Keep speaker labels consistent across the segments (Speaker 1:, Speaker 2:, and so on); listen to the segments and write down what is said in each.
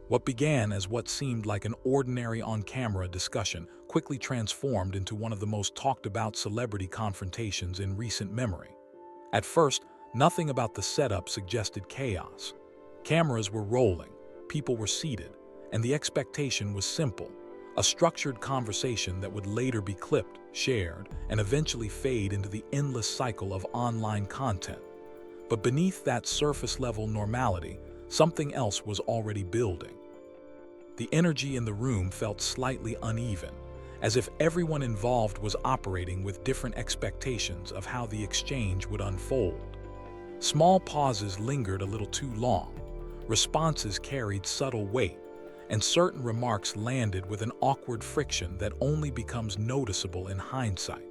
Speaker 1: What began as what seemed like an ordinary on-camera discussion quickly transformed into one of the most talked-about celebrity confrontations in recent memory. At first, nothing about the setup suggested chaos. Cameras were rolling, people were seated, and the expectation was simple: a structured conversation that would later be clipped, shared, and eventually fade into the endless cycle of online content. But beneath that surface-level normality, something else was already building. The energy in the room felt slightly uneven, as if everyone involved was operating with different expectations of how the exchange would unfold. Small pauses lingered a little too long, responses carried subtle weight, and certain remarks landed with an awkward friction that only becomes noticeable in hindsight.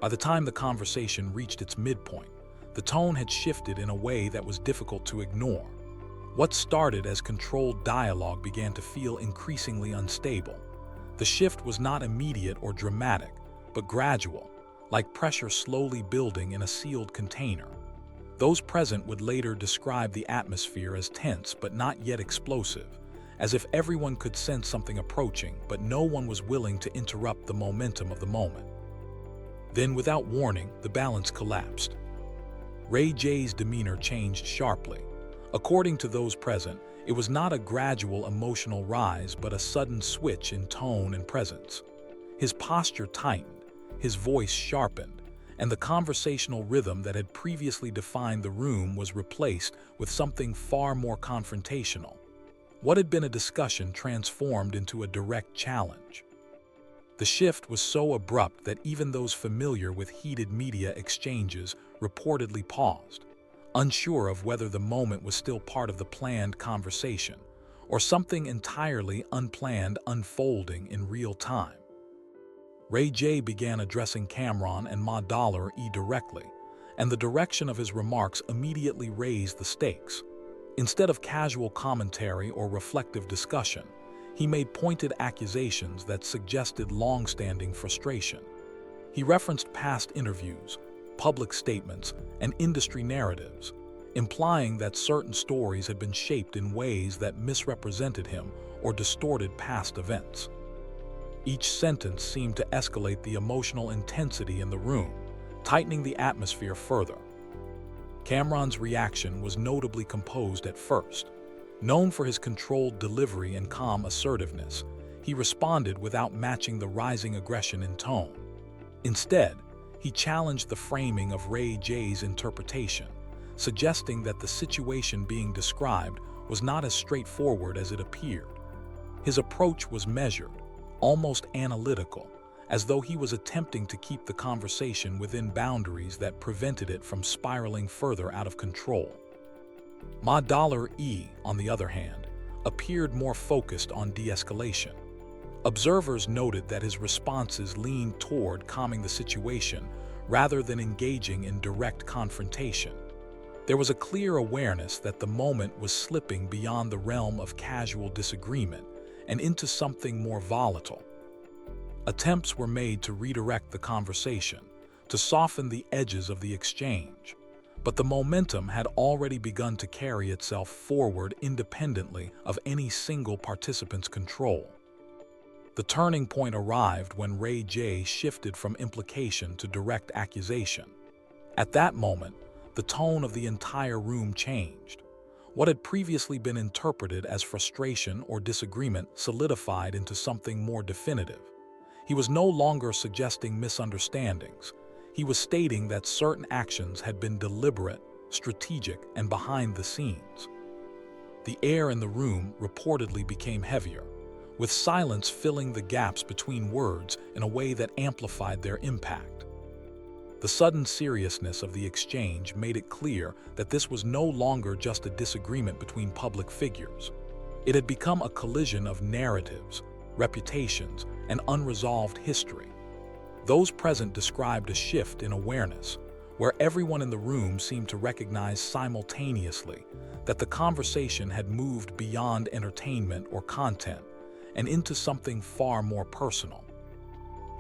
Speaker 1: By the time the conversation reached its midpoint, the tone had shifted in a way that was difficult to ignore. What started as controlled dialogue began to feel increasingly unstable. The shift was not immediate or dramatic, but gradual, like pressure slowly building in a sealed container. Those present would later describe the atmosphere as tense but not yet explosive, as if everyone could sense something approaching, but no one was willing to interrupt the momentum of the moment. Then, without warning, the balance collapsed. Ray J's demeanor changed sharply. According to those present, it was not a gradual emotional rise, but a sudden switch in tone and presence. His posture tightened, his voice sharpened, and the conversational rhythm that had previously defined the room was replaced with something far more confrontational. What had been a discussion transformed into a direct challenge. The shift was so abrupt that even those familiar with heated media exchanges reportedly paused, unsure of whether the moment was still part of the planned conversation or something entirely unplanned unfolding in real time. Ray J began addressing Cameron and Ma Dollar E directly, and the direction of his remarks immediately raised the stakes. Instead of casual commentary or reflective discussion, he made pointed accusations that suggested long-standing frustration. He referenced past interviews, public statements, and industry narratives, implying that certain stories had been shaped in ways that misrepresented him or distorted past events. Each sentence seemed to escalate the emotional intensity in the room, tightening the atmosphere further. Cameron's reaction was notably composed at first. Known for his controlled delivery and calm assertiveness, he responded without matching the rising aggression in tone. Instead, he challenged the framing of Ray J's interpretation, suggesting that the situation being described was not as straightforward as it appeared. His approach was measured, almost analytical, as though he was attempting to keep the conversation within boundaries that prevented it from spiraling further out of control. Ma Dollar E, on the other hand, appeared more focused on de-escalation. Observers noted that his responses leaned toward calming the situation rather than engaging in direct confrontation. There was a clear awareness that the moment was slipping beyond the realm of casual disagreement and into something more volatile. Attempts were made to redirect the conversation, to soften the edges of the exchange, but the momentum had already begun to carry itself forward independently of any single participant's control. The turning point arrived when Ray J shifted from implication to direct accusation. At that moment, the tone of the entire room changed. What had previously been interpreted as frustration or disagreement solidified into something more definitive. He was no longer suggesting misunderstandings. He was stating that certain actions had been deliberate, strategic, and behind the scenes. The air in the room reportedly became heavier, with silence filling the gaps between words in a way that amplified their impact. The sudden seriousness of the exchange made it clear that this was no longer just a disagreement between public figures. It had become a collision of narratives, reputations, and unresolved history. Those present described a shift in awareness, where everyone in the room seemed to recognize simultaneously that the conversation had moved beyond entertainment or content and into something far more personal.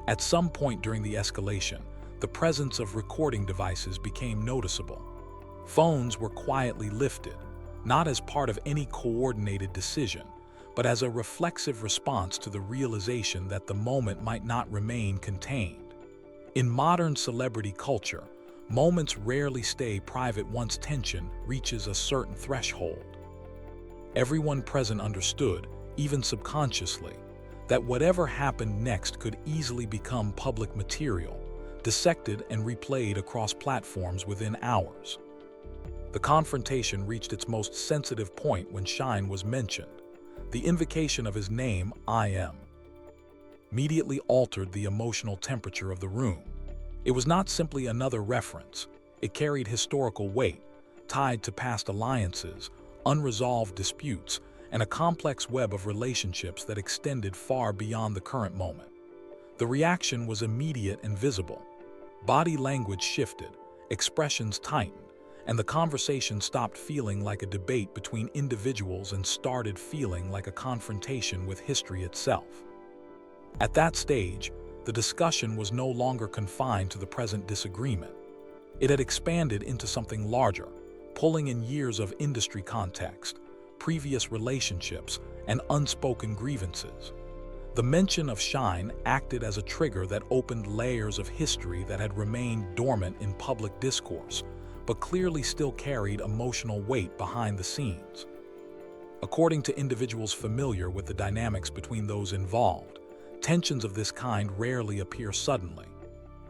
Speaker 1: At some point during the escalation, the presence of recording devices became noticeable. Phones were quietly lifted, not as part of any coordinated decision, but as a reflexive response to the realization that the moment might not remain contained. In modern celebrity culture, moments rarely stay private once tension reaches a certain threshold. Everyone present understood, even subconsciously, that whatever happened next could easily become public material, dissected and replayed across platforms within hours. The confrontation reached its most sensitive point when Shyne was mentioned. The invocation of his name, I am, immediately altered the emotional temperature of the room. It was not simply another reference. It carried historical weight, tied to past alliances, unresolved disputes, and a complex web of relationships that extended far beyond the current moment. The reaction was immediate and visible. Body language shifted, expressions tightened, and the conversation stopped feeling like a debate between individuals and started feeling like a confrontation with history itself. At that stage, the discussion was no longer confined to the present disagreement. It had expanded into something larger, pulling in years of industry context, previous relationships, and unspoken grievances. The mention of Shyne acted as a trigger that opened layers of history that had remained dormant in public discourse, but clearly still carried emotional weight behind the scenes. According to individuals familiar with the dynamics between those involved, tensions of this kind rarely appear suddenly.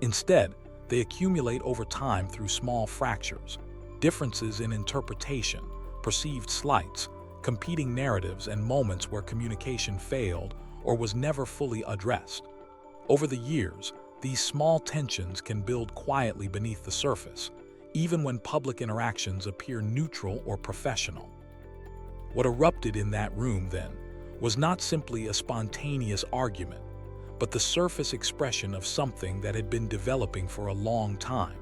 Speaker 1: Instead, they accumulate over time through small fractures, differences in interpretation, perceived slights, competing narratives, and moments where communication failed or was never fully addressed. Over the years, these small tensions can build quietly beneath the surface, even when public interactions appear neutral or professional. What erupted in that room, then, was not simply a spontaneous argument, but the surface expression of something that had been developing for a long time.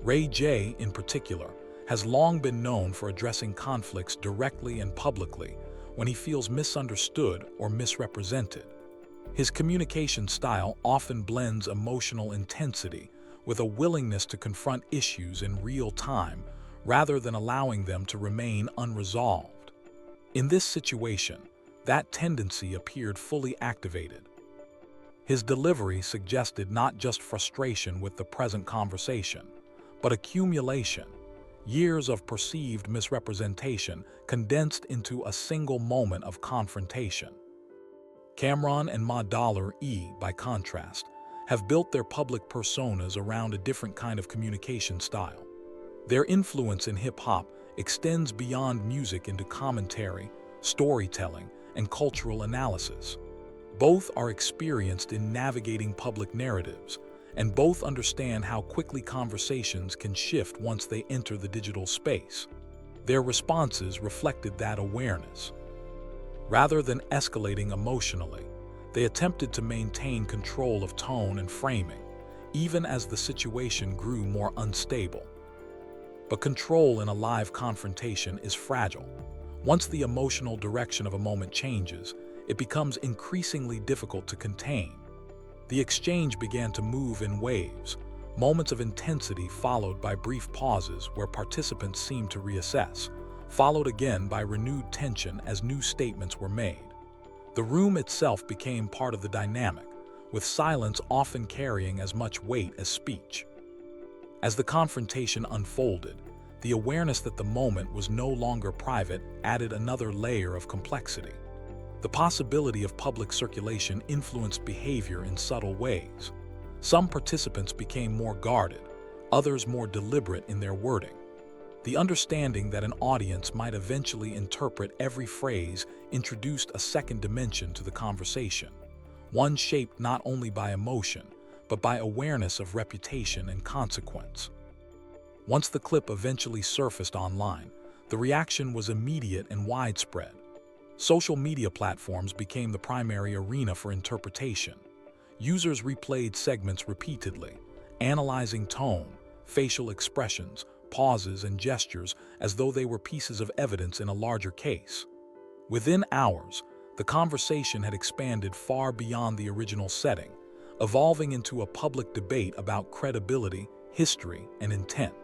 Speaker 1: Ray J, in particular, has long been known for addressing conflicts directly and publicly when he feels misunderstood or misrepresented. His communication style often blends emotional intensity with a willingness to confront issues in real time rather than allowing them to remain unresolved. In this situation, that tendency appeared fully activated. His delivery suggested not just frustration with the present conversation, but accumulation, years of perceived misrepresentation condensed into a single moment of confrontation. Cameron and Ma Dollar E, by contrast, have built their public personas around a different kind of communication style. Their influence in hip-hop extends beyond music into commentary, storytelling, and cultural analysis. Both are experienced in navigating public narratives, and both understand how quickly conversations can shift once they enter the digital space. Their responses reflected that awareness. Rather than escalating emotionally, they attempted to maintain control of tone and framing, even as the situation grew more unstable. But control in a live confrontation is fragile. Once the emotional direction of a moment changes, it becomes increasingly difficult to contain. The exchange began to move in waves, moments of intensity followed by brief pauses where participants seemed to reassess, followed again by renewed tension as new statements were made. The room itself became part of the dynamic, with silence often carrying as much weight as speech. As the confrontation unfolded, the awareness that the moment was no longer private added another layer of complexity. The possibility of public circulation influenced behavior in subtle ways. Some participants became more guarded, others more deliberate in their wording. The understanding that an audience might eventually interpret every phrase introduced a second dimension to the conversation, one shaped not only by emotion, but by awareness of reputation and consequence. Once the clip eventually surfaced online, the reaction was immediate and widespread. Social media platforms became the primary arena for interpretation. Users replayed segments repeatedly, analyzing tone, facial expressions, pauses, and gestures as though they were pieces of evidence in a larger case. Within hours, the conversation had expanded far beyond the original setting, evolving into a public debate about credibility, history, and intent.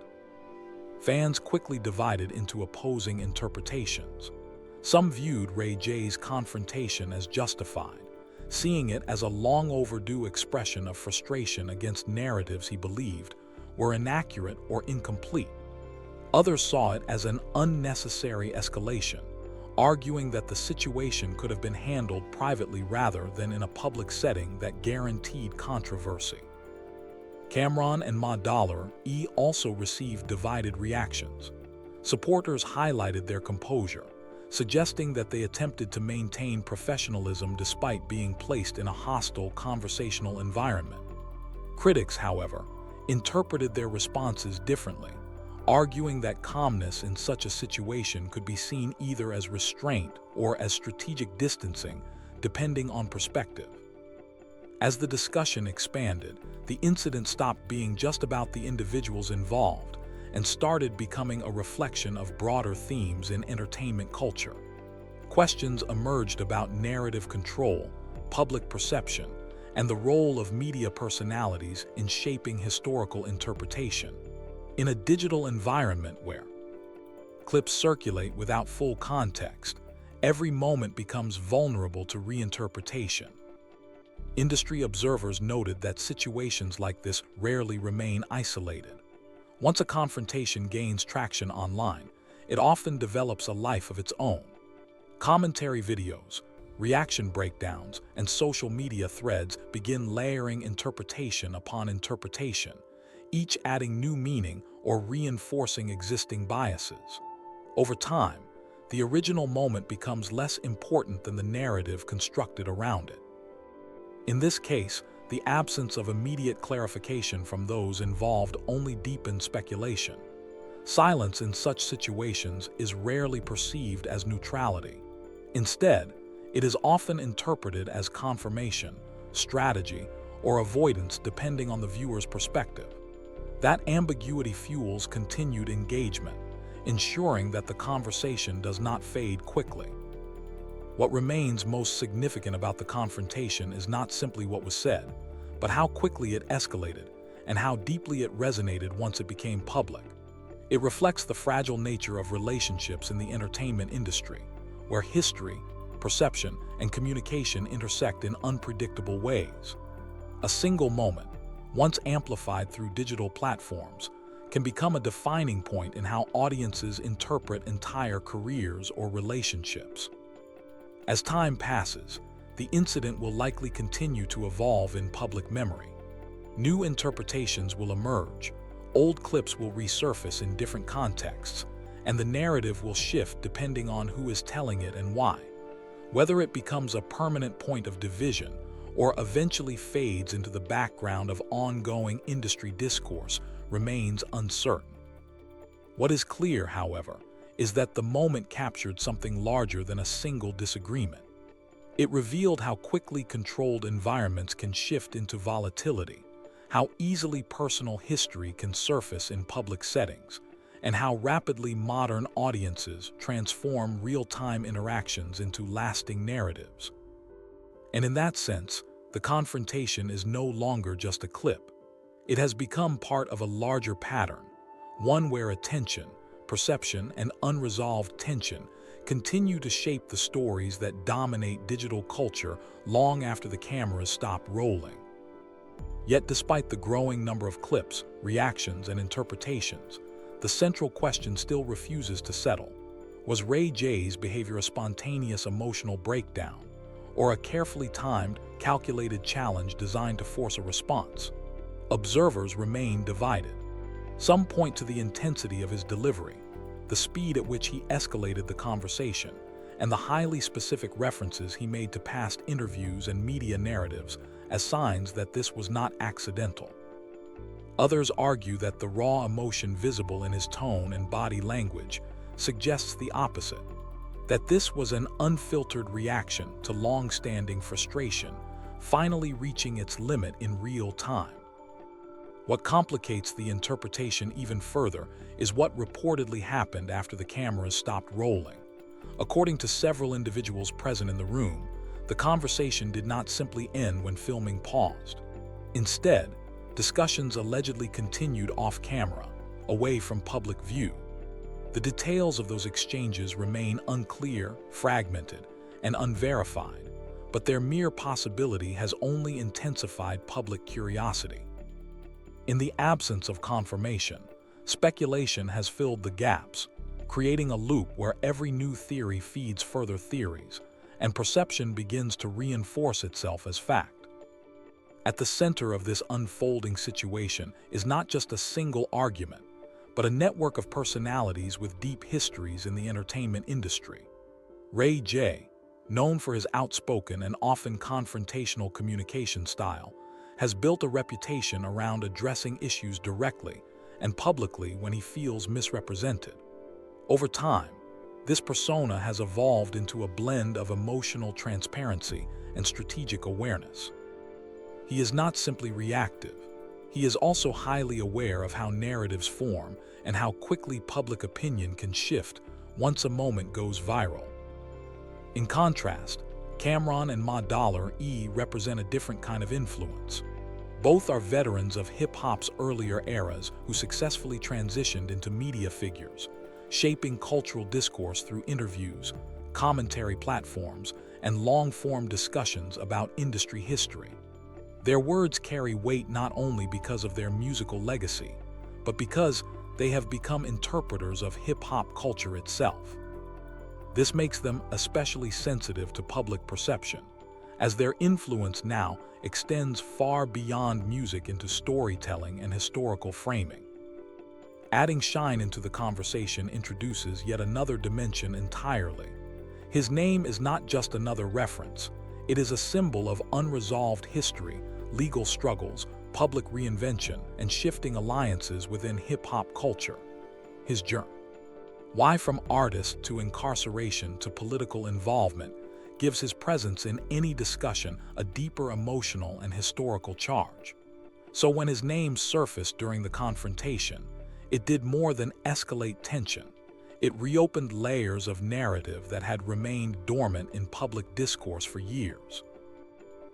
Speaker 1: fans quickly divided into opposing interpretations. Some viewed Ray J's confrontation as justified, seeing it as a long overdue expression of frustration against narratives he believed were inaccurate or incomplete. Others saw it as an unnecessary escalation, arguing that the situation could have been handled privately rather than in a public setting that guaranteed controversy. Cameron and Ma Dollar also received divided reactions. Supporters highlighted their composure, suggesting that they attempted to maintain professionalism despite being placed in a hostile conversational environment. Critics, however, interpreted their responses differently, arguing that calmness in such a situation could be seen either as restraint or as strategic distancing, depending on perspective. As the discussion expanded, the incident stopped being just about the individuals involved and started becoming a reflection of broader themes in entertainment culture. Questions emerged about narrative control, public perception, and the role of media personalities in shaping historical interpretation. In a digital environment where clips circulate without full context, every moment becomes vulnerable to reinterpretation. Industry observers noted that situations like this rarely remain isolated. Once a confrontation gains traction online, it often develops a life of its own. Commentary videos, reaction breakdowns, and social media threads begin layering interpretation upon interpretation, each adding new meaning or reinforcing existing biases. Over time, the original moment becomes less important than the narrative constructed around it. In this case, the absence of immediate clarification from those involved only deepens speculation. Silence in such situations is rarely perceived as neutrality. Instead, it is often interpreted as confirmation, strategy, or avoidance depending on the viewer's perspective. That ambiguity fuels continued engagement, ensuring that the conversation does not fade quickly. What remains most significant about the confrontation is not simply what was said, but how quickly it escalated and how deeply it resonated once it became public. It reflects the fragile nature of relationships in the entertainment industry, where history, perception, and communication intersect in unpredictable ways. A single moment, once amplified through digital platforms, can become a defining point in how audiences interpret entire careers or relationships. As time passes, the incident will likely continue to evolve in public memory. New interpretations will emerge, old clips will resurface in different contexts, and the narrative will shift depending on who is telling it and why. Whether it becomes a permanent point of division or eventually fades into the background of ongoing industry discourse remains uncertain. What is clear, however, is that the moment captured something larger than a single disagreement. It revealed how quickly controlled environments can shift into volatility, how easily personal history can surface in public settings, and how rapidly modern audiences transform real-time interactions into lasting narratives. And in that sense, the confrontation is no longer just a clip. It has become part of a larger pattern, one where attention, perception, and unresolved tension continue to shape the stories that dominate digital culture long after the cameras stop rolling. Yet despite the growing number of clips, reactions, and interpretations, the central question still refuses to settle. Was Ray J's behavior a spontaneous emotional breakdown, or a carefully timed, calculated challenge designed to force a response? Observers remain divided. Some point to the intensity of his delivery, the speed at which he escalated the conversation, and the highly specific references he made to past interviews and media narratives as signs that this was not accidental. Others argue that the raw emotion visible in his tone and body language suggests the opposite, that this was an unfiltered reaction to long-standing frustration, finally reaching its limit in real time. What complicates the interpretation even further is what reportedly happened after the cameras stopped rolling. According to several individuals present in the room, the conversation did not simply end when filming paused. Instead, discussions allegedly continued off-camera, away from public view. The details of those exchanges remain unclear, fragmented, and unverified, but their mere possibility has only intensified public curiosity. In the absence of confirmation, speculation has filled the gaps, creating a loop where every new theory feeds further theories, and perception begins to reinforce itself as fact. At the center of this unfolding situation is not just a single argument, but a network of personalities with deep histories in the entertainment industry. Ray J, known for his outspoken and often confrontational communication style, has built a reputation around addressing issues directly and publicly when he feels misrepresented. Over time, this persona has evolved into a blend of emotional transparency and strategic awareness. He is not simply reactive. He is also highly aware of how narratives form and how quickly public opinion can shift once a moment goes viral. In contrast, Cameron and Ma Dollar E represent a different kind of influence. Both are veterans of hip-hop's earlier eras who successfully transitioned into media figures, shaping cultural discourse through interviews, commentary platforms, and long-form discussions about industry history. Their words carry weight not only because of their musical legacy, but because they have become interpreters of hip-hop culture itself. This makes them especially sensitive to public perception, as their influence now extends far beyond music into storytelling and historical framing. Adding Shyne into the conversation introduces yet another dimension entirely. His name is not just another reference, it is a symbol of unresolved history, legal struggles, public reinvention, and shifting alliances within hip-hop culture. His journey, why from artist to incarceration to political involvement, gives his presence in any discussion a deeper emotional and historical charge. So when his name surfaced during the confrontation, it did more than escalate tension. It reopened layers of narrative that had remained dormant in public discourse for years.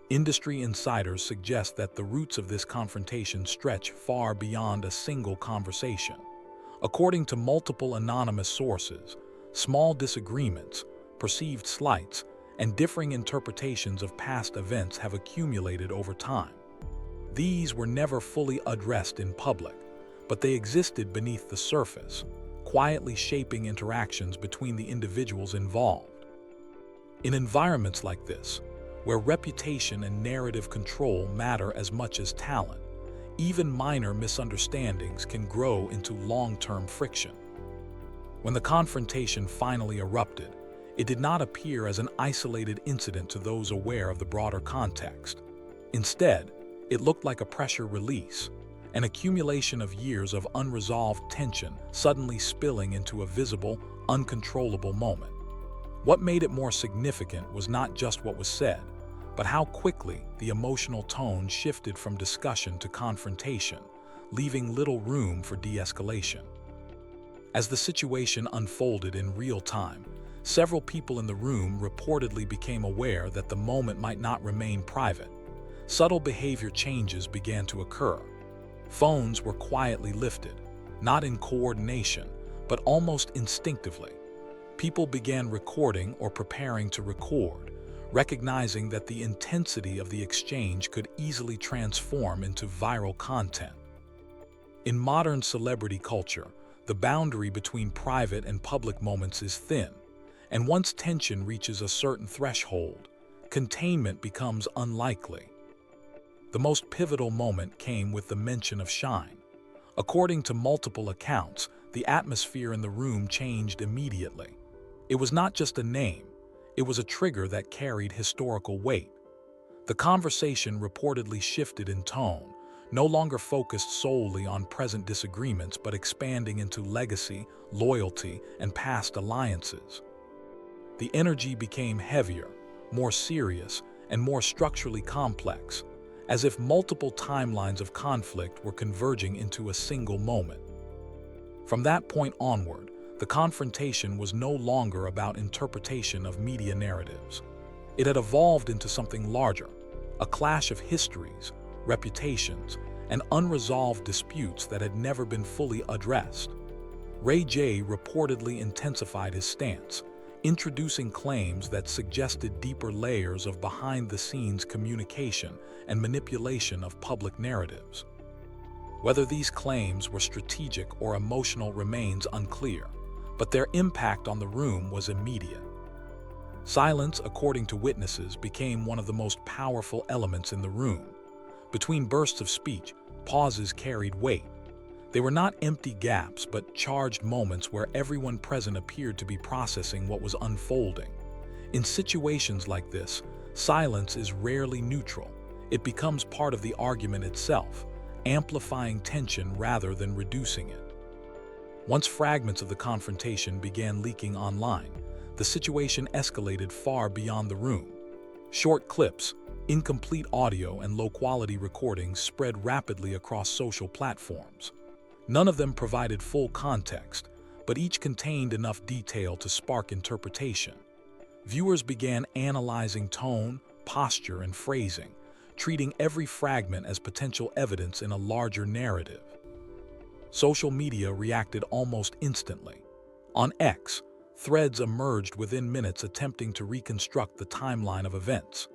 Speaker 1: Industry insiders suggest that the roots of this confrontation stretch far beyond a single conversation. According to multiple anonymous sources, small disagreements, perceived slights, and differing interpretations of past events have accumulated over time. These were never fully addressed in public, but they existed beneath the surface, quietly shaping interactions between the individuals involved. In environments like this, where reputation and narrative control matter as much as talent, even minor misunderstandings can grow into long-term friction. When the confrontation finally erupted, it did not appear as an isolated incident to those aware of the broader context. Instead, it looked like a pressure release, an accumulation of years of unresolved tension suddenly spilling into a visible, uncontrollable moment. What made it more significant was not just what was said, but how quickly the emotional tone shifted from discussion to confrontation, leaving little room for de-escalation. As the situation unfolded in real time, several people in the room reportedly became aware that the moment might not remain private. Subtle behavior changes began to occur. Phones were quietly lifted, not in coordination, but almost instinctively. People began recording or preparing to record, recognizing that the intensity of the exchange could easily transform into viral content. In modern celebrity culture, the boundary between private and public moments is thin, and once tension reaches a certain threshold, containment becomes unlikely. The most pivotal moment came with the mention of Shyne. According to multiple accounts, the atmosphere in the room changed immediately. It was not just a name, it was a trigger that carried historical weight. The conversation reportedly shifted in tone, no longer focused solely on present disagreements but expanding into legacy, loyalty, and past alliances. The energy became heavier, more serious, and more structurally complex, as if multiple timelines of conflict were converging into a single moment. From that point onward, the confrontation was no longer about interpretation of media narratives. It had evolved into something larger, a clash of histories, reputations, and unresolved disputes that had never been fully addressed. Ray J reportedly intensified his stance, introducing claims that suggested deeper layers of behind-the-scenes communication and manipulation of public narratives. Whether these claims were strategic or emotional remains unclear, but their impact on the room was immediate. Silence, according to witnesses, became one of the most powerful elements in the room. Between bursts of speech, pauses carried weight. They were not empty gaps, but charged moments where everyone present appeared to be processing what was unfolding. In situations like this, silence is rarely neutral. It becomes part of the argument itself, amplifying tension rather than reducing it. Once fragments of the confrontation began leaking online, the situation escalated far beyond the room. Short clips, incomplete audio, and low-quality recordings spread rapidly across social platforms. None of them provided full context, but each contained enough detail to spark interpretation. Viewers began analyzing tone, posture, and phrasing, treating every fragment as potential evidence in a larger narrative. Social media reacted almost instantly. On X, threads emerged within minutes attempting to reconstruct the timeline of events.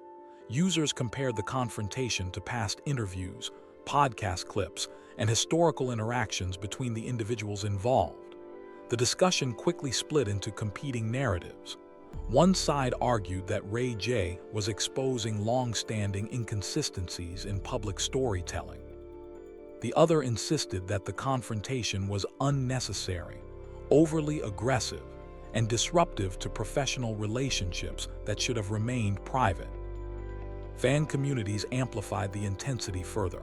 Speaker 1: Users compared the confrontation to past interviews, podcast clips, and historical interactions between the individuals involved. The discussion quickly split into competing narratives. One side argued that Ray J was exposing long-standing inconsistencies in public storytelling. The other insisted that the confrontation was unnecessary, overly aggressive, and disruptive to professional relationships that should have remained private. Fan communities amplified the intensity further.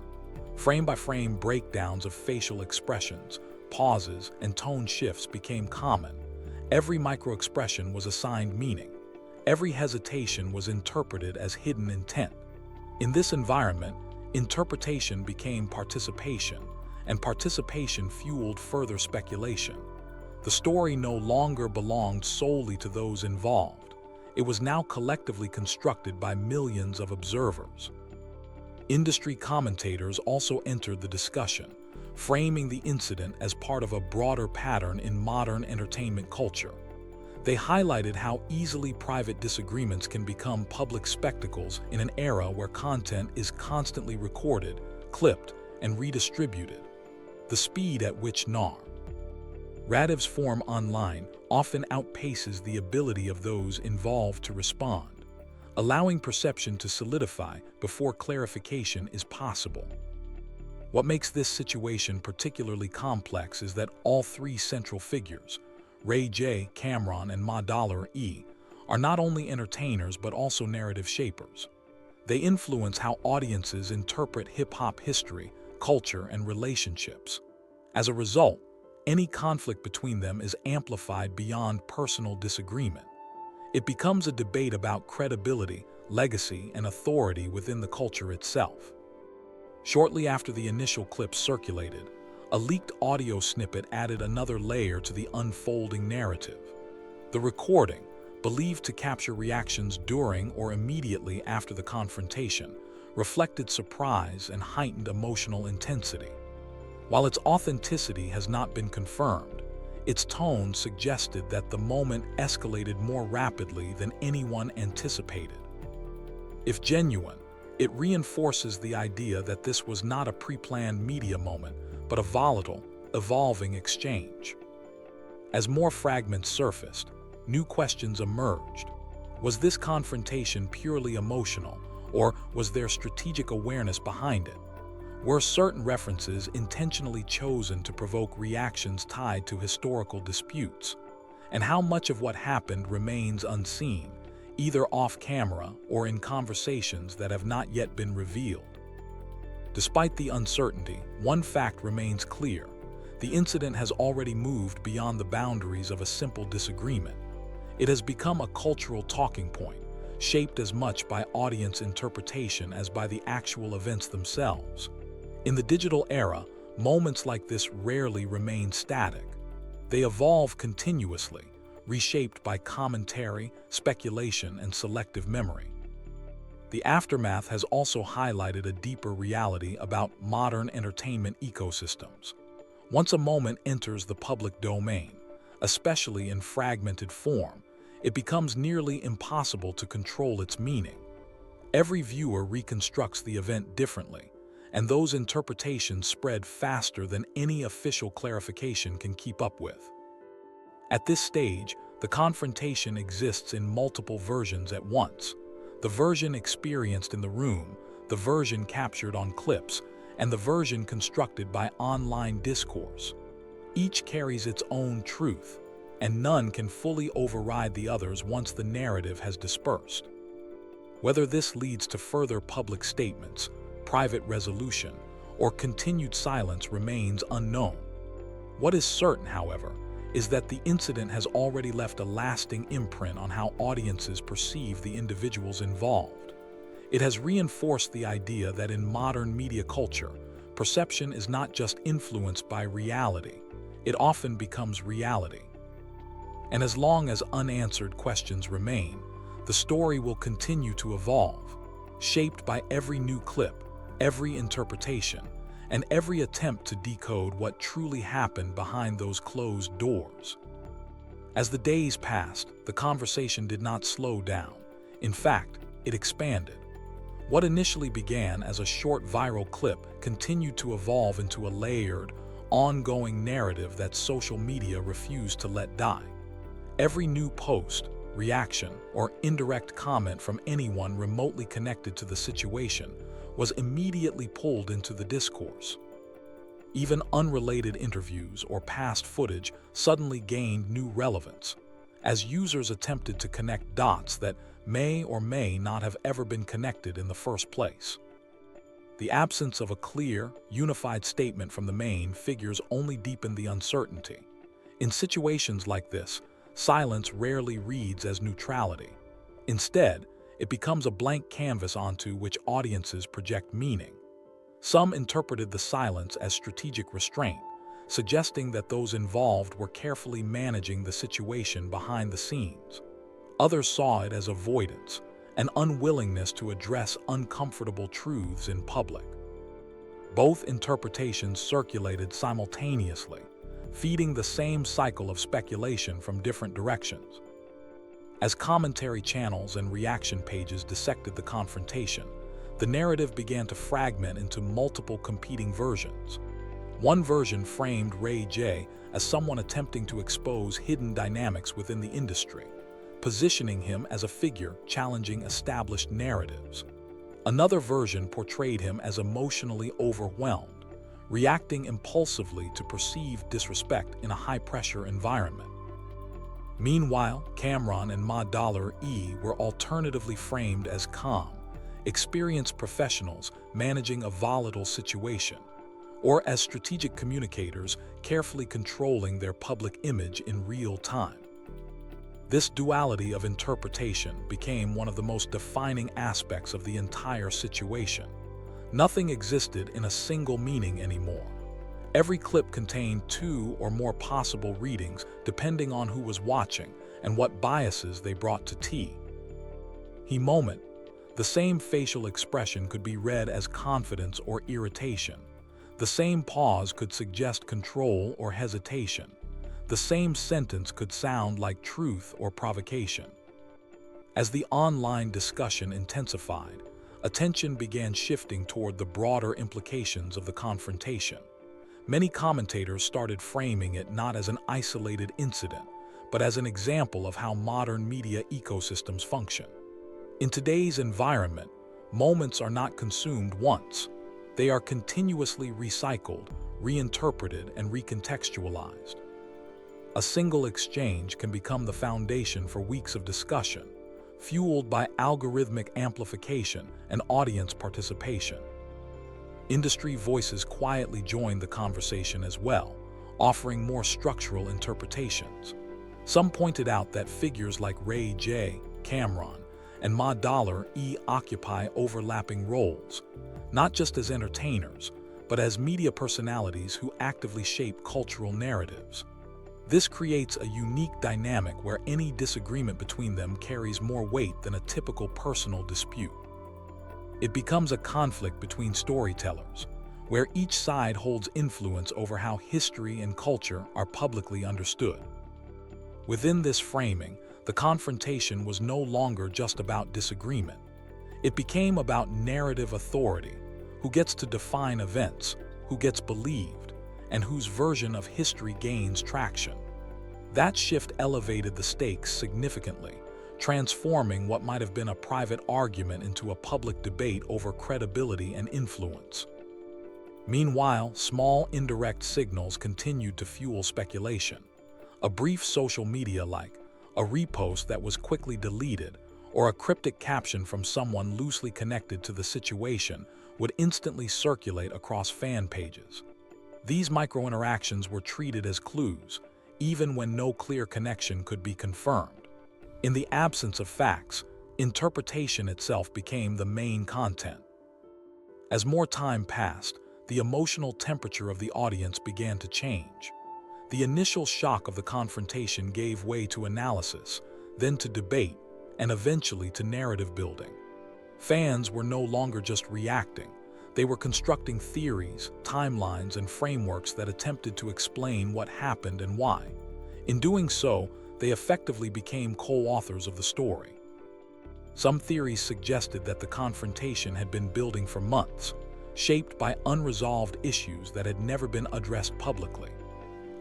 Speaker 1: Frame-by-frame breakdowns of facial expressions, pauses, and tone shifts became common. Every microexpression was assigned meaning. Every hesitation was interpreted as hidden intent. In this environment, interpretation became participation, and participation fueled further speculation. The story no longer belonged solely to those involved. It was now collectively constructed by millions of observers. Industry commentators also entered the discussion, framing the incident as part of a broader pattern in modern entertainment culture. They highlighted how easily private disagreements can become public spectacles in an era where content is constantly recorded, clipped, and redistributed. The speed at which narratives form online often outpaces the ability of those involved to respond, allowing perception to solidify before clarification is possible. What makes this situation particularly complex is that all three central figures, Ray J, Cameron, and Ma$E, are not only entertainers but also narrative shapers. They influence how audiences interpret hip-hop history, culture, and relationships. As a result, any conflict between them is amplified beyond personal disagreement. It becomes a debate about credibility, legacy, and authority within the culture itself. Shortly after the initial clips circulated, a leaked audio snippet added another layer to the unfolding narrative. The recording, believed to capture reactions during or immediately after the confrontation, reflected surprise and heightened emotional intensity. While its authenticity has not been confirmed, its tone suggested that the moment escalated more rapidly than anyone anticipated. If genuine, it reinforces the idea that this was not a pre-planned media moment, but a volatile, evolving exchange. As more fragments surfaced, new questions emerged. Was this confrontation purely emotional, or was there strategic awareness behind it? Were certain references intentionally chosen to provoke reactions tied to historical disputes? And how much of what happened remains unseen, either off-camera or in conversations that have not yet been revealed? Despite the uncertainty, one fact remains clear. The incident has already moved beyond the boundaries of a simple disagreement. It has become a cultural talking point, shaped as much by audience interpretation as by the actual events themselves. In the digital era, moments like this rarely remain static. They evolve continuously, reshaped by commentary, speculation, and selective memory. The aftermath has also highlighted a deeper reality about modern entertainment ecosystems. Once a moment enters the public domain, especially in fragmented form, it becomes nearly impossible to control its meaning. Every viewer reconstructs the event differently, and those interpretations spread faster than any official clarification can keep up with. At this stage, the confrontation exists in multiple versions at once: the version experienced in the room, the version captured on clips, and the version constructed by online discourse. Each carries its own truth, and none can fully override the others once the narrative has dispersed. Whether this leads to further public statements, private resolution, or continued silence remains unknown. What is certain, however, is that the incident has already left a lasting imprint on how audiences perceive the individuals involved. It has reinforced the idea that in modern media culture, perception is not just influenced by reality, it often becomes reality. And as long as unanswered questions remain, the story will continue to evolve, shaped by every new clip, every interpretation, and every attempt to decode what truly happened behind those closed doors. As the days passed, the conversation did not slow down. In fact, it expanded. What initially began as a short viral clip continued to evolve into a layered, ongoing narrative that social media refused to let die. Every new post, reaction, or indirect comment from anyone remotely connected to the situation was immediately pulled into the discourse. Even unrelated interviews or past footage suddenly gained new relevance, as users attempted to connect dots that may or may not have ever been connected in the first place. The absence of a clear, unified statement from the main figures only deepened the uncertainty. In situations like this, silence rarely reads as neutrality. Instead, it becomes a blank canvas onto which audiences project meaning. Some interpreted the silence as strategic restraint, suggesting that those involved were carefully managing the situation behind the scenes. Others saw it as avoidance, an unwillingness to address uncomfortable truths in public. Both interpretations circulated simultaneously, feeding the same cycle of speculation from different directions. As commentary channels and reaction pages dissected the confrontation, the narrative began to fragment into multiple competing versions. One version framed Ray J as someone attempting to expose hidden dynamics within the industry, positioning him as a figure challenging established narratives. Another version portrayed him as emotionally overwhelmed, reacting impulsively to perceived disrespect in a high-pressure environment. Meanwhile, Cameron and Ma $E were alternatively framed as calm, experienced professionals managing a volatile situation, or as strategic communicators carefully controlling their public image in real time. This duality of interpretation became one of the most defining aspects of the entire situation. Nothing existed in a single meaning anymore. Every clip contained two or more possible readings depending on who was watching and what biases they brought to moment. The same facial expression could be read as confidence or irritation. The same pause could suggest control or hesitation. The same sentence could sound like truth or provocation. As the online discussion intensified, attention began shifting toward the broader implications of the confrontation. Many commentators started framing it not as an isolated incident, but as an example of how modern media ecosystems function. In today's environment, moments are not consumed once. They are continuously recycled, reinterpreted, and recontextualized. A single exchange can become the foundation for weeks of discussion, fueled by algorithmic amplification and audience participation. Industry voices quietly joined the conversation as well, offering more structural interpretations. Some pointed out that figures like Ray J, Cameron, and Ma $E occupy overlapping roles, not just as entertainers, but as media personalities who actively shape cultural narratives. This creates a unique dynamic where any disagreement between them carries more weight than a typical personal dispute. It becomes a conflict between storytellers, where each side holds influence over how history and culture are publicly understood. Within this framing, the confrontation was no longer just about disagreement. It became about narrative authority, who gets to define events, who gets believed, and whose version of history gains traction. That shift elevated the stakes significantly, transforming what might have been a private argument into a public debate over credibility and influence. Meanwhile, small indirect signals continued to fuel speculation. A brief social media like, a repost that was quickly deleted, or a cryptic caption from someone loosely connected to the situation would instantly circulate across fan pages. These micro-interactions were treated as clues, even when no clear connection could be confirmed. In the absence of facts, interpretation itself became the main content. As more time passed, the emotional temperature of the audience began to change. The initial shock of the confrontation gave way to analysis, then to debate, and eventually to narrative building. Fans were no longer just reacting. They were constructing theories, timelines, and frameworks that attempted to explain what happened and why. In doing so, they effectively became co-authors of the story. Some theories suggested that the confrontation had been building for months, shaped by unresolved issues that had never been addressed publicly.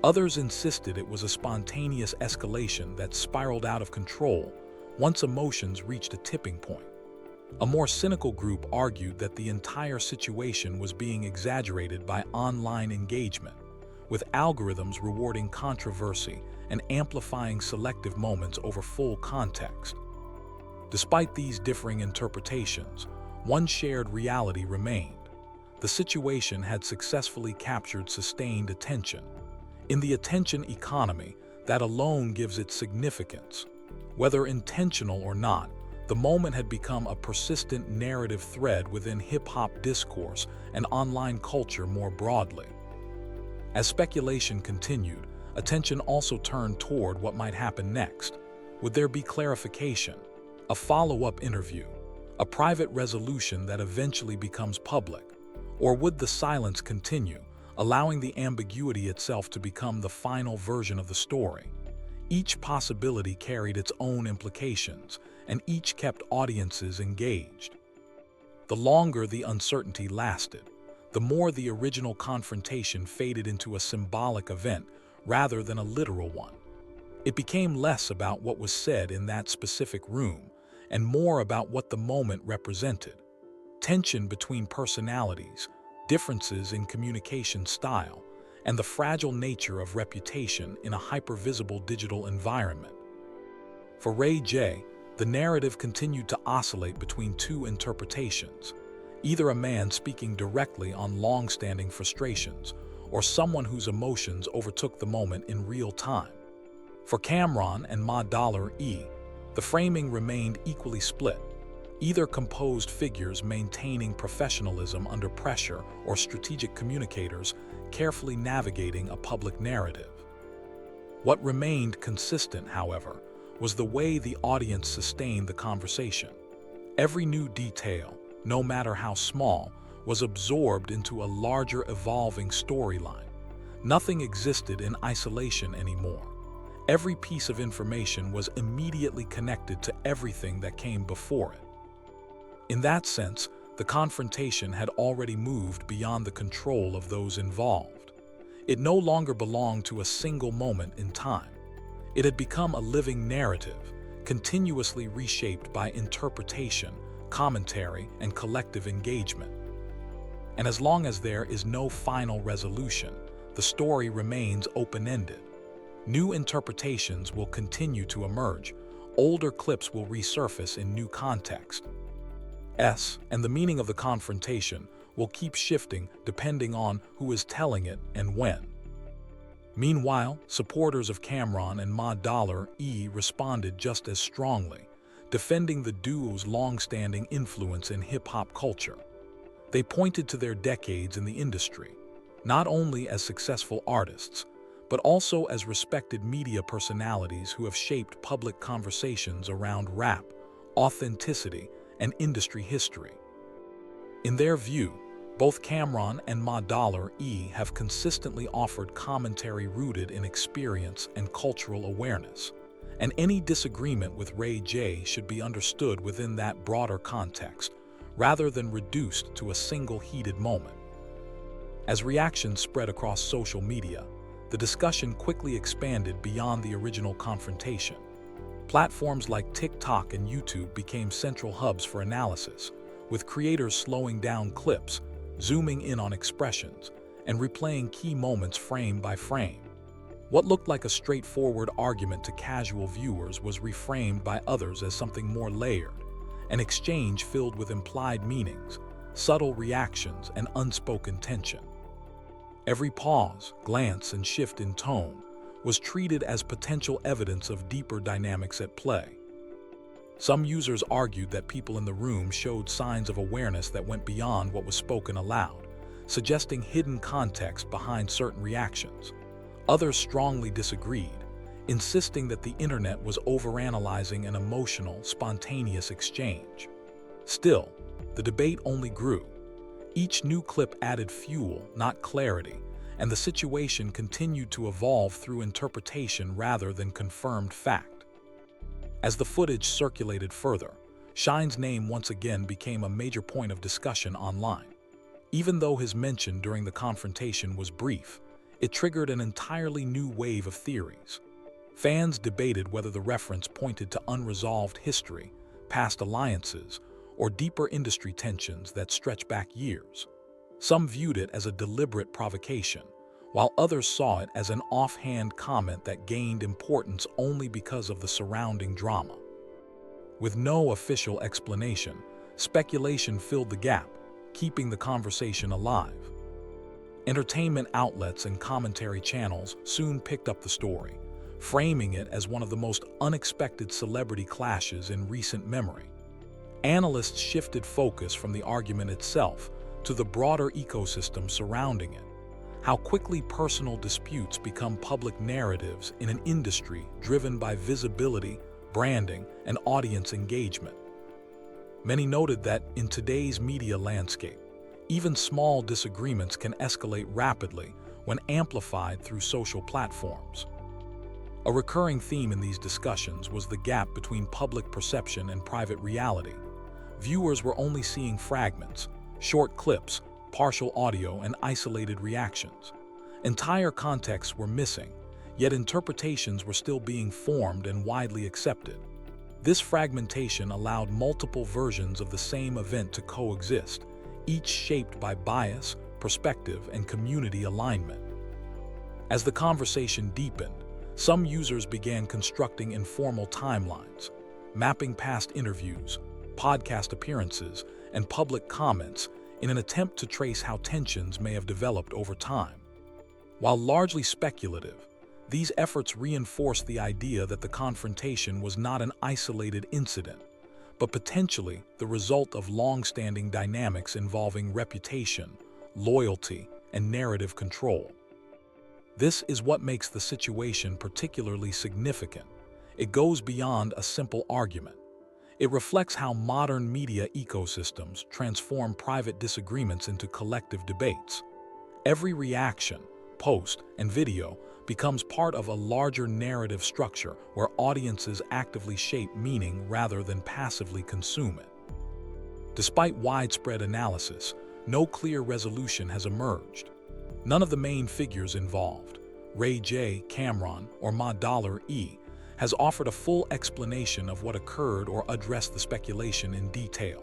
Speaker 1: Others insisted it was a spontaneous escalation that spiraled out of control once emotions reached a tipping point. A more cynical group argued that the entire situation was being exaggerated by online engagement, with algorithms rewarding controversy and amplifying selective moments over full context. Despite these differing interpretations, one shared reality remained. The situation had successfully captured sustained attention. In the attention economy, that alone gives it significance. Whether intentional or not, the moment had become a persistent narrative thread within hip-hop discourse and online culture more broadly. As speculation continued, attention also turned toward what might happen next. Would there be clarification, a follow-up interview, a private resolution that eventually becomes public? Or would the silence continue, allowing the ambiguity itself to become the final version of the story? Each possibility carried its own implications, and each kept audiences engaged. The longer the uncertainty lasted, the more the original confrontation faded into a symbolic event rather than a literal one. It became less about what was said in that specific room and more about what the moment represented. Tension between personalities, differences in communication style, and the fragile nature of reputation in a hypervisible digital environment. For Ray J, the narrative continued to oscillate between two interpretations, either a man speaking directly on long-standing frustrations or someone whose emotions overtook the moment in real time. For Cameron and Ma E, the framing remained equally split, either composed figures maintaining professionalism under pressure or strategic communicators carefully navigating a public narrative. What remained consistent, however, was the way the audience sustained the conversation. Every new detail, no matter how small, was absorbed into a larger evolving storyline. Nothing existed in isolation anymore. Every piece of information was immediately connected to everything that came before it. In that sense, the confrontation had already moved beyond the control of those involved. It no longer belonged to a single moment in time. It had become a living narrative, continuously reshaped by interpretation, commentary, and collective engagement. And as long as there is no final resolution, the story remains open-ended. New interpretations will continue to emerge. Older clips will resurface in new context. And the meaning of the confrontation will keep shifting depending on who is telling it and when. Meanwhile, supporters of Cameron and Ma E responded just as strongly, defending the duo's long-standing influence in hip-hop culture. They pointed to their decades in the industry, not only as successful artists, but also as respected media personalities who have shaped public conversations around rap, authenticity, and industry history. In their view, both Cameron and Ma have consistently offered commentary rooted in experience and cultural awareness, and any disagreement with Ray J should be understood within that broader context, rather than reduced to a single heated moment. As reactions spread across social media, the discussion quickly expanded beyond the original confrontation. Platforms like TikTok and YouTube became central hubs for analysis, with creators slowing down clips, zooming in on expressions, and replaying key moments frame by frame. What looked like a straightforward argument to casual viewers was reframed by others as something more layered, an exchange filled with implied meanings, subtle reactions, and unspoken tension. Every pause, glance, and shift in tone was treated as potential evidence of deeper dynamics at play. Some users argued that people in the room showed signs of awareness that went beyond what was spoken aloud, suggesting hidden context behind certain reactions. Others strongly disagreed, insisting that the internet was overanalyzing an emotional, spontaneous exchange. Still, the debate only grew. Each new clip added fuel, not clarity, and the situation continued to evolve through interpretation rather than confirmed fact. As the footage circulated further, Shyne's name once again became a major point of discussion online. Even though his mention during the confrontation was brief, it triggered an entirely new wave of theories. Fans debated whether the reference pointed to unresolved history, past alliances, or deeper industry tensions that stretch back years. Some viewed it as a deliberate provocation, while others saw it as an offhand comment that gained importance only because of the surrounding drama. With no official explanation, speculation filled the gap, keeping the conversation alive. Entertainment outlets and commentary channels soon picked up the story, framing it as one of the most unexpected celebrity clashes in recent memory. Analysts shifted focus from the argument itself to the broader ecosystem surrounding it. How quickly personal disputes become public narratives in an industry driven by visibility, branding, and audience engagement. Many noted that in today's media landscape, even small disagreements can escalate rapidly when amplified through social platforms. A recurring theme in these discussions was the gap between public perception and private reality. Viewers were only seeing fragments, short clips, partial audio, and isolated reactions. Entire contexts were missing, yet interpretations were still being formed and widely accepted. This fragmentation allowed multiple versions of the same event to coexist, each shaped by bias, perspective, and community alignment. As the conversation deepened, some users began constructing informal timelines, mapping past interviews, podcast appearances, and public comments in an attempt to trace how tensions may have developed over time. While largely speculative, these efforts reinforced the idea that the confrontation was not an isolated incident, but potentially the result of long-standing dynamics involving reputation, loyalty, and narrative control. This is what makes the situation particularly significant. It goes beyond a simple argument. It reflects how modern media ecosystems transform private disagreements into collective debates. Every reaction, post, and video becomes part of a larger narrative structure where audiences actively shape meaning rather than passively consume it. Despite widespread analysis, no clear resolution has emerged. None of the main figures involved, Ray J, Cameron, or Ma has offered a full explanation of what occurred or addressed the speculation in detail.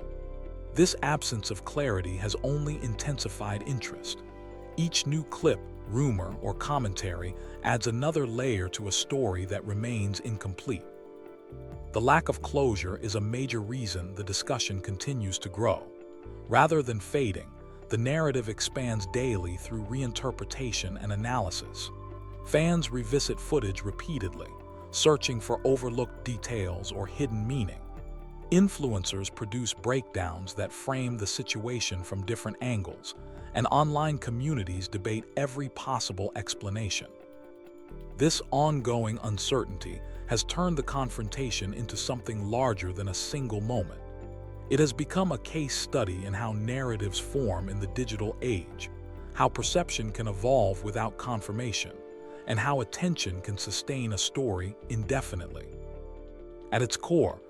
Speaker 1: This absence of clarity has only intensified interest. Each new clip, rumor, or commentary adds another layer to a story that remains incomplete. The lack of closure is a major reason the discussion continues to grow. Rather than fading, the narrative expands daily through reinterpretation and analysis. Fans revisit footage repeatedly, searching for overlooked details or hidden meaning. Influencers produce breakdowns that frame the situation from different angles, and online communities debate every possible explanation. This ongoing uncertainty has turned the confrontation into something larger than a single moment. It has become a case study in how narratives form in the digital age, how perception can evolve without confirmation, and how attention can sustain a story indefinitely. At its core,